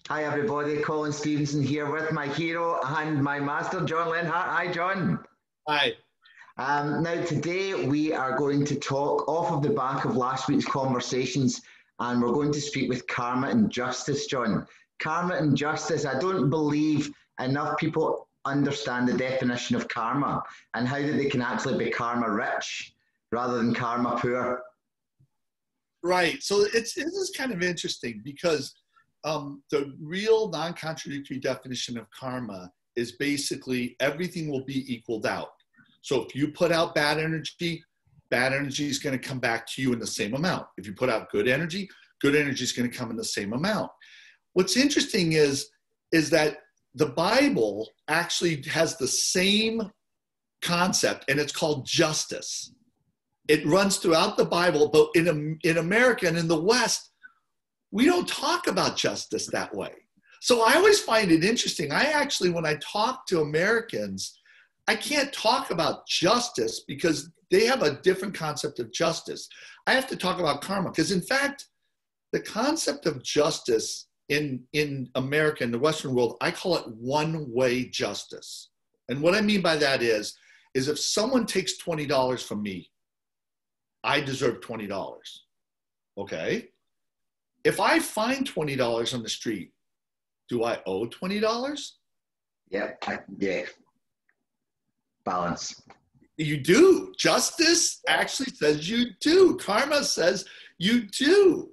Hi everybody, Colin Stevenson here with my hero and my master, John Lenhart. Hi John. Hi. Now today we are going to talk off of the back of last week's conversations, and we're going to speak with karma and justice, John. Karma and justice, I don't believe enough people understand the definition of karma and how that they can actually be karma rich rather than karma poor. Right. So this is kind of interesting because the real non-contradictory definition of karma is basically everything will be equaled out. So if you put out bad energy is going to come back to you in the same amount. If you put out good energy is going to come in the same amount. What's interesting is that the Bible actually has the same concept, and it's called justice. It runs throughout the Bible, but in America and in the West, we don't talk about justice that way. So I always find it interesting. When I talk to Americans, I can't talk about justice because they have a different concept of justice. I have to talk about karma because, in fact, the concept of justice in America, in the Western world, I call it one-way justice. And what I mean by that is if someone takes $20 from me, I deserve $20. Okay? If I find $20 on the street, do I owe $20? Yeah. Balance. You do. Justice actually says you do. Karma says you do.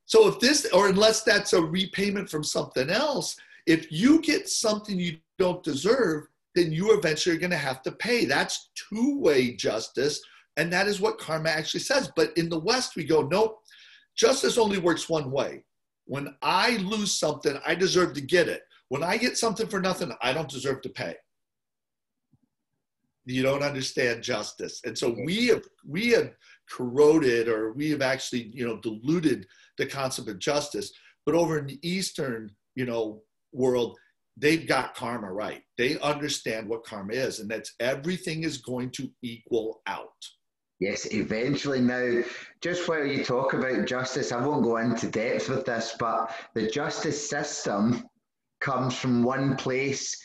So unless that's a repayment from something else, if you get something you don't deserve, then you eventually are going to have to pay. That's two-way justice. And that is what karma actually says. But in the West, we go, nope, justice only works one way. When I lose something, I deserve to get it. When I get something for nothing, I don't deserve to pay. You don't understand justice. And so we have corroded, or we have actually, diluted the concept of justice. But over in the Eastern, world, they've got karma right. They understand what karma is, and that's everything is going to equal out. Yes, eventually. Now, just while you talk about justice, I won't go into depth with this, but the justice system comes from one place,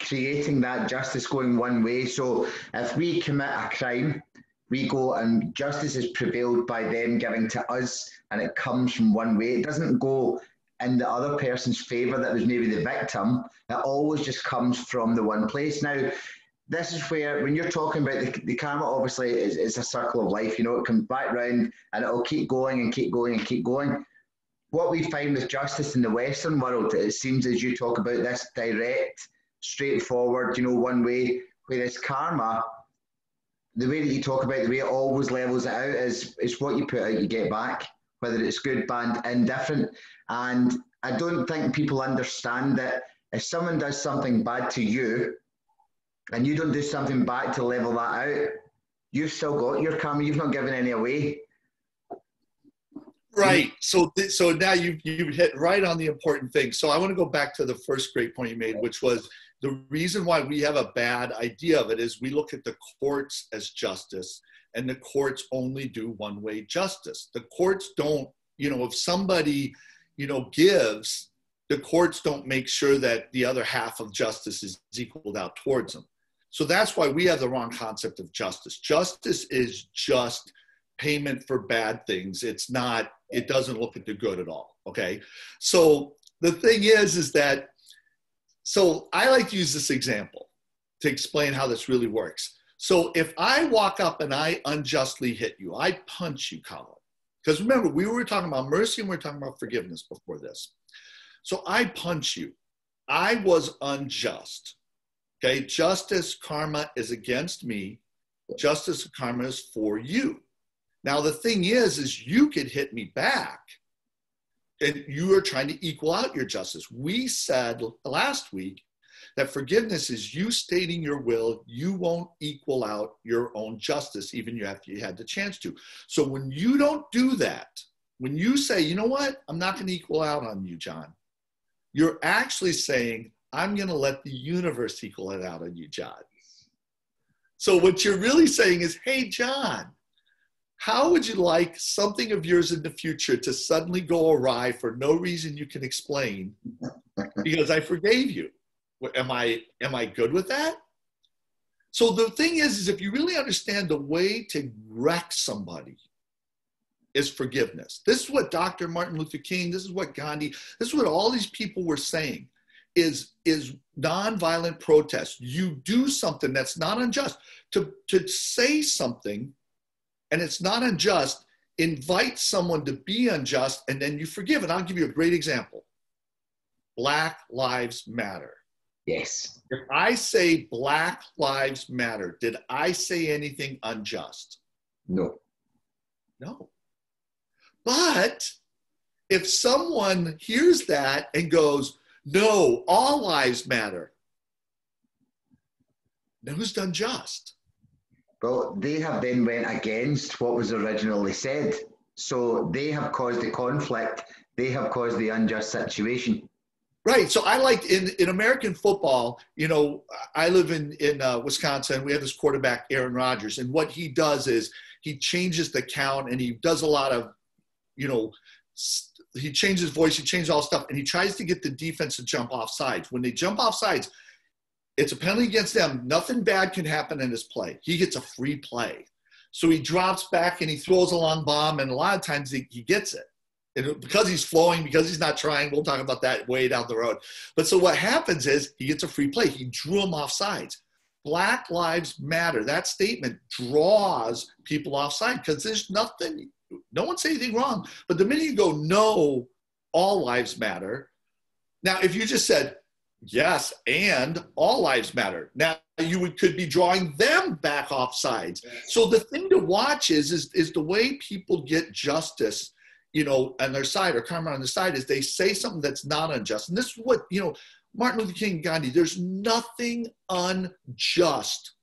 creating that justice going one way. So if we commit a crime, we go and justice is prevailed by them giving to us, and it comes from one way. It doesn't go in the other person's favor that was maybe the victim. It always just comes from the one place. Now, this is where, when you're talking about the karma, obviously it's a circle of life. It comes back round and it'll keep going and keep going and keep going. What we find with justice in the Western world, it seems as you talk about this direct, straightforward, one way, whereas karma, the way that you talk about, the way it always levels it out is what you put out, you get back, whether it's good, bad, indifferent. And I don't think people understand that if someone does something bad to you, and you don't do something back to level that out, you've still got your karma. You've not given any away. Right. So now you've hit right on the important thing. So I want to go back to the first great point you made, which was the reason why we have a bad idea of it is we look at the courts as justice, and the courts only do one-way justice. The courts don't, if somebody, gives, the courts don't make sure that the other half of justice is equaled out towards them. So that's why we have the wrong concept of justice. Justice is just payment for bad things. It doesn't look at the good at all, okay? So the thing is that, so I like to use this example to explain how this really works. So if I walk up and I unjustly hit you, I punch you, Colin. Because remember, we were talking about mercy and we were talking about forgiveness before this. So I punch you. I was unjust. Okay, justice, karma is against me. Justice, karma is for you. Now, the thing is you could hit me back, and you are trying to equal out your justice. We said last week that forgiveness is you stating your will. You won't equal out your own justice, even if you had the chance to. So when you don't do that, when you say, you know what, I'm not going to equal out on you, John, you're actually saying, I'm going to let the universe equal it out on you, John. So what you're really saying is, hey, John, how would you like something of yours in the future to suddenly go awry for no reason you can explain because I forgave you? Am I good with that? So the thing is if you really understand the way to wreck somebody is forgiveness. This is what Dr. Martin Luther King, this is what Gandhi, this is what all these people were saying is nonviolent protest. You do something that's not unjust. To say something and it's not unjust, invite someone to be unjust and then you forgive. And I'll give you a great example. Black Lives Matter. Yes. If I say Black Lives Matter, did I say anything unjust? No. No. But if someone hears that and goes, no, all lives matter, then who's done just? Well, they have then went against what was originally said. So they have caused the conflict. They have caused the unjust situation. Right. So I like in American football, you know, I live in Wisconsin. We have this quarterback, Aaron Rodgers. And what he does is he changes the count and he does a lot of, you know, he changes his voice, he changes all stuff, and he tries to get the defense to jump off sides. When they jump off sides, it's a penalty against them. Nothing bad can happen in this play. He gets a free play. So he drops back and he throws a long bomb, and a lot of times he gets it. And because he's flowing, because he's not trying, we'll talk about that way down the road. But so what happens is he gets a free play. He drew him off sides. Black Lives Matter, that statement draws people offside because there's nothing, no one say anything wrong. But the minute you go, no, all lives matter. Now, if you just said, yes, and all lives matter, now you could be drawing them back off sides. So the thing to watch is the way people get justice, you know, on their side or karma on their side is they say something that's not unjust. And this is what, you know, Martin Luther King and Gandhi, there's nothing unjust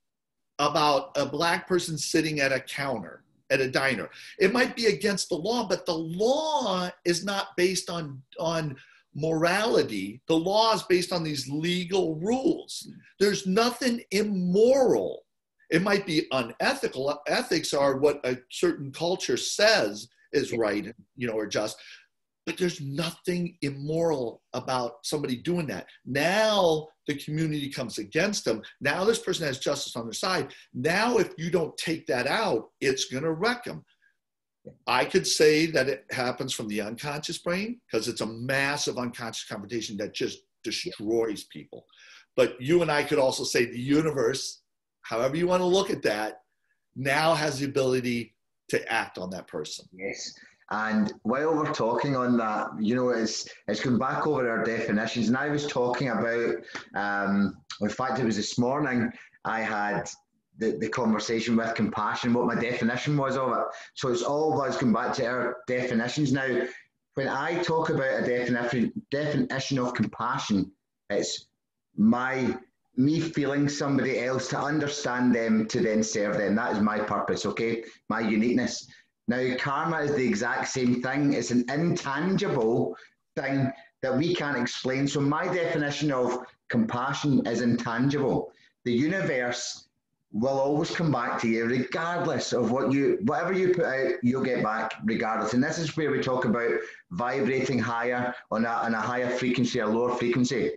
about a black person sitting at a counter, at a diner. It might be against the law, but the law is not based on morality. The law is based on these legal rules. There's nothing immoral. It might be unethical. Ethics are what a certain culture says is right, you know, or just. But there's nothing immoral about somebody doing that. Now the community comes against them. Now this person has justice on their side. Now if you don't take that out, it's going to wreck them. I could say that it happens from the unconscious brain because it's a massive unconscious confrontation that just destroys people. But you and I could also say the universe, however you want to look at that, now has the ability to act on that person. Yes. And while we're talking on that, you know, it's going back over our definitions. And I was talking about, in fact, it was this morning, I had the conversation with compassion, what my definition was of it. So it's all of us going back to our definitions. Now, when I talk about a definition of compassion, it's me feeling somebody else to understand them to then serve them. That is my purpose, okay? My uniqueness. Now, karma is the exact same thing. It's an intangible thing that we can't explain. So my definition of compassion is intangible. The universe will always come back to you regardless of whatever you put out, you'll get back regardless. And this is where we talk about vibrating higher on a higher frequency or lower frequency.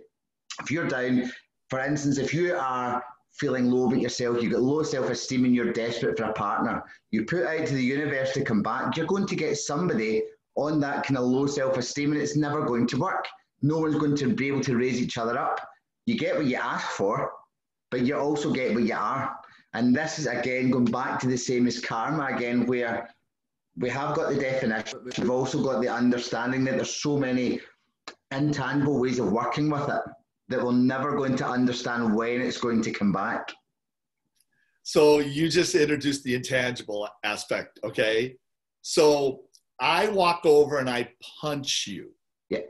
If you're down, for instance, if you are feeling low about yourself, you've got low self-esteem and you're desperate for a partner, you put out to the universe to come back, you're going to get somebody on that kind of low self-esteem and it's never going to work. No one's going to be able to raise each other up. You get what you ask for, but you also get what you are. And this is, again, going back to the same as karma again, where we have got the definition, but we've also got the understanding that there's so many intangible ways of working with it that we're never going to understand when it's going to come back. So you just introduced the intangible aspect, okay? So I walk over and I punch you. Yeah.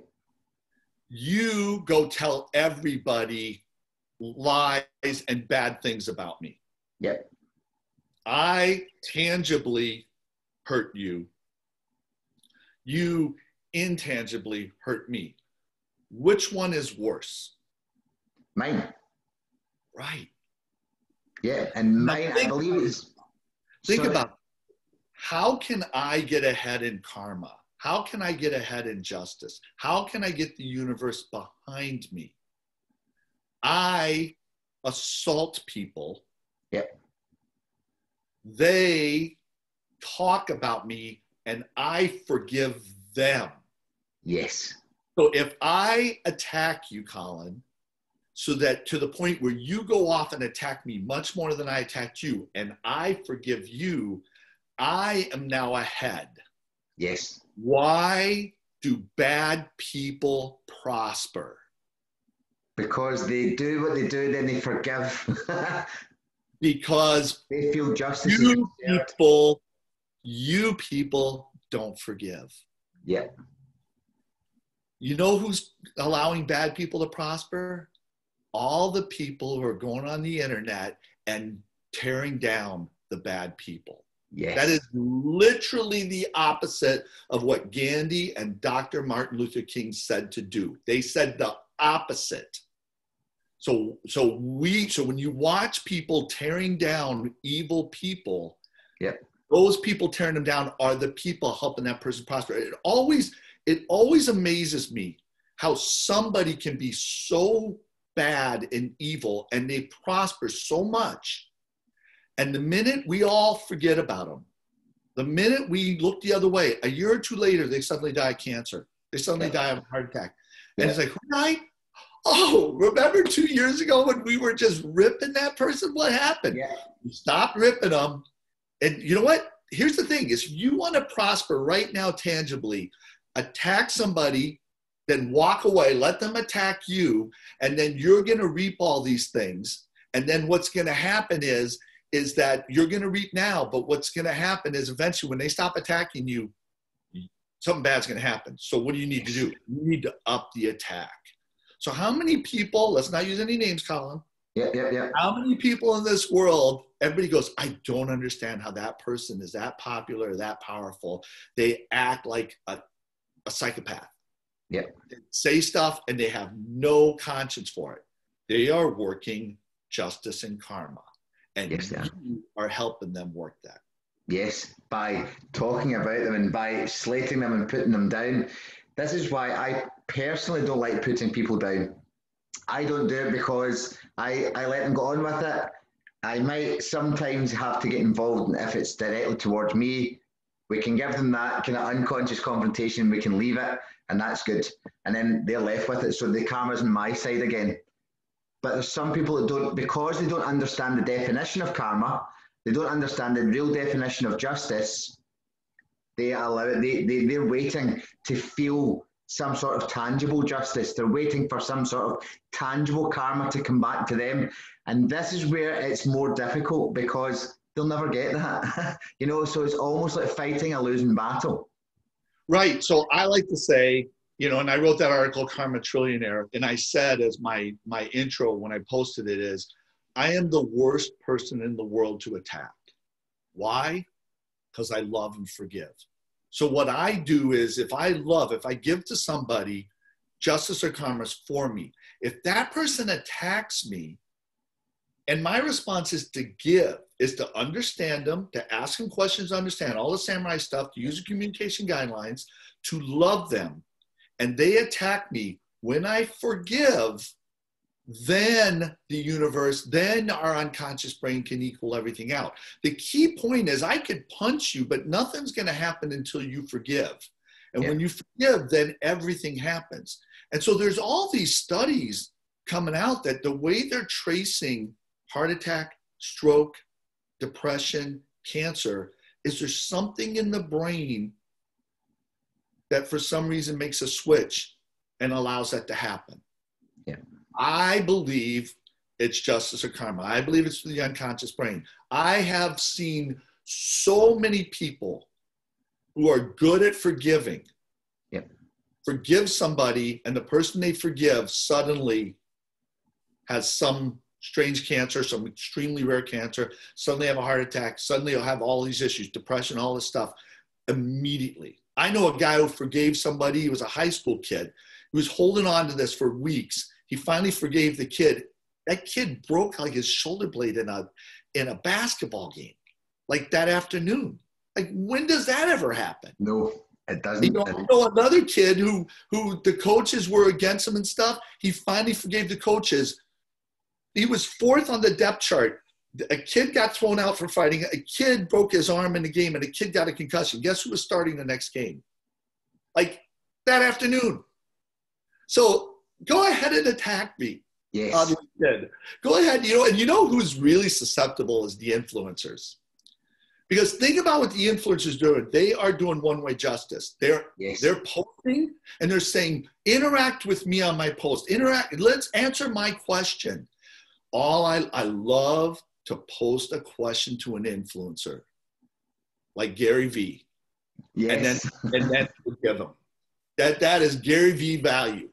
You go tell everybody lies and bad things about me. Yeah. I tangibly hurt you. You intangibly hurt me. Which one is worse? Mine. Right. Yeah, and mine, I believe it's... Think about it. how can I get ahead in karma? How can I get ahead in justice? How can I get the universe behind me? I assault people. Yep. They talk about me and I forgive them. Yes. So if I attack you, Colin, so that to the point where you go off and attack me much more than I attacked you, and I forgive you, I am now ahead. Yes. Why do bad people prosper? Because they do what they do, then they forgive. Because they feel justice is served. you people don't forgive. Yeah. You know who's allowing bad people to prosper? All the people who are going on the internet and tearing down the bad people. Yes. That is literally the opposite of what Gandhi and Dr. Martin Luther King said to do. They said the opposite. So when you watch people tearing down evil people, yep, those people tearing them down are the people helping that person prosper. It always amazes me how somebody can be so bad and evil and they prosper so much. And the minute we all forget about them, the minute we look the other way, a year or two later, they suddenly die of cancer. They suddenly die of a heart attack. And it's like, who died? Oh, remember 2 years ago when we were just ripping that person? What happened? Yeah. We stopped ripping them. And you know what? Here's the thing is you want to prosper right now tangibly, attack somebody, then walk away, let them attack you, and then you're going to reap all these things. And then what's going to happen is that you're going to reap now, but what's going to happen is eventually when they stop attacking you, something bad's going to happen. So what do you need to do? You need to up the attack. So how many people, let's not use any names, Colin. Yeah. How many people in this world, everybody goes, I don't understand how that person is that popular, that powerful. They act like a psychopath. Yeah. They say stuff and they have no conscience for it. They are working justice and karma. And yes, you are helping them work that. Yes, by talking about them and by slating them and putting them down. This is why I personally don't like putting people down. I don't do it because I let them go on with it. I might sometimes have to get involved if it's directly towards me. We can give them that kind of unconscious confrontation. We can leave it, and that's good. And then they're left with it. So the karma's on my side again. But there's some people that don't, because they don't understand the definition of karma, they don't understand the real definition of justice. They're waiting to feel some sort of tangible justice. They're waiting for some sort of tangible karma to come back to them. And this is where it's more difficult because they'll never get that. So it's almost like fighting a losing battle. Right. So I like to say, and I wrote that article, Karma Trillionaire, and I said as my intro when I posted it is, I am the worst person in the world to attack. Why? Because I love and forgive. So what I do is if I give to somebody, justice or karma is for me. If that person attacks me, and my response is to give, is to understand them, to ask them questions, to understand all the samurai stuff, to use the communication guidelines, to love them, and they attack me. When I forgive, then the universe, then our unconscious brain can equal everything out. The key point is I could punch you, but nothing's going to happen until you forgive. And when you forgive, then everything happens. And so there's all these studies coming out that the way they're tracing heart attack, stroke, depression, cancer, is there's something in the brain that for some reason makes a switch and allows that to happen. Yeah. I believe it's justice or karma. I believe it's the unconscious brain. I have seen so many people who are good at forgiving. Yeah. Forgive somebody, and the person they forgive suddenly has some strange cancer, some extremely rare cancer, suddenly have a heart attack, suddenly you'll have all these issues, depression, all this stuff immediately. I know a guy who forgave somebody. He was a high school kid. He was holding on to this for weeks. He finally forgave the kid. That kid broke like his shoulder blade in a basketball game, like that afternoon. Like, when does that ever happen? No, it doesn't. You know, I know another kid who the coaches were against him and stuff. He finally forgave the coaches. He was 4th on the depth chart. A kid got thrown out for fighting. A kid broke his arm in the game, and a kid got a concussion. Guess who was starting the next game? Like, that afternoon. So go ahead and attack me. Yes. Go ahead. You know, and you know who's really susceptible is the influencers. Because think about what the influencers do. They are doing one-way justice. They're posting and they're saying, interact with me on my post. Let's answer my question. I love to post a question to an influencer like Gary V. Yes. And then give them. That is Gary V value.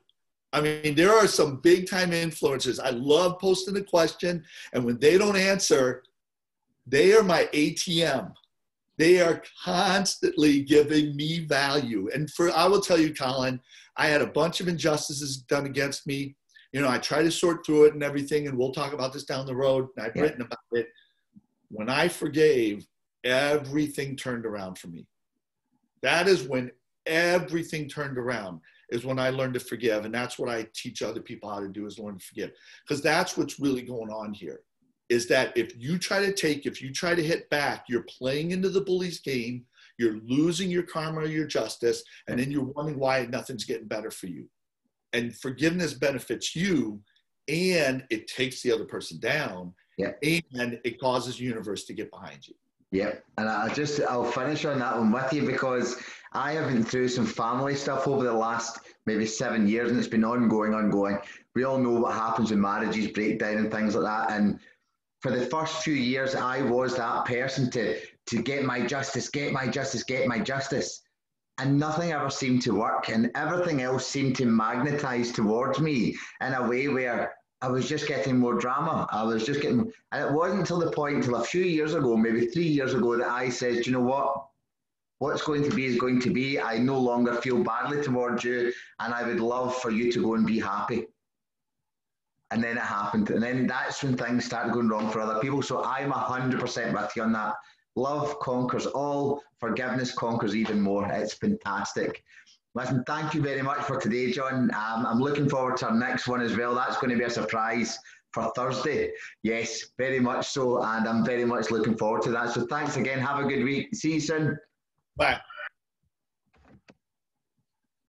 I mean, there are some big time influencers. I love posting a question, and when they don't answer, they are my ATM. They are constantly giving me value. And I will tell you, Colin, I had a bunch of injustices done against me. You know, I try to sort through it and everything, and we'll talk about this down the road. And I've written about it. When I forgave, everything turned around for me. That is when everything turned around, is when I learned to forgive. And that's what I teach other people how to do, is learn to forgive. Because that's what's really going on here, is that if you try to hit back, you're playing into the bully's game, you're losing your karma or your justice, and then you're wondering why nothing's getting better for you. And forgiveness benefits you, and it takes the other person down, and it causes the universe to get behind you. Yeah, and I'll finish on that one with you, because I have been through some family stuff over the last maybe 7 years, and it's been ongoing. We all know what happens when marriages break down and things like that. And for the first few years, I was that person to get my justice, and nothing ever seemed to work, and everything else seemed to magnetize towards me in a way where I was just getting more drama. And it wasn't until a few years ago, maybe 3 years ago, that I said, you know what? What's going to be is going to be. I no longer feel badly towards you, and I would love for you to go and be happy. And then it happened. And then that's when things started going wrong for other people. So I'm 100% with you on that. Love conquers all. Forgiveness conquers even more. It's fantastic. Listen, thank you very much for today, John. I'm looking forward to our next one as well. That's going to be a surprise for Thursday. Yes, very much so. And I'm very much looking forward to that. So thanks again. Have a good week. See you soon. Bye.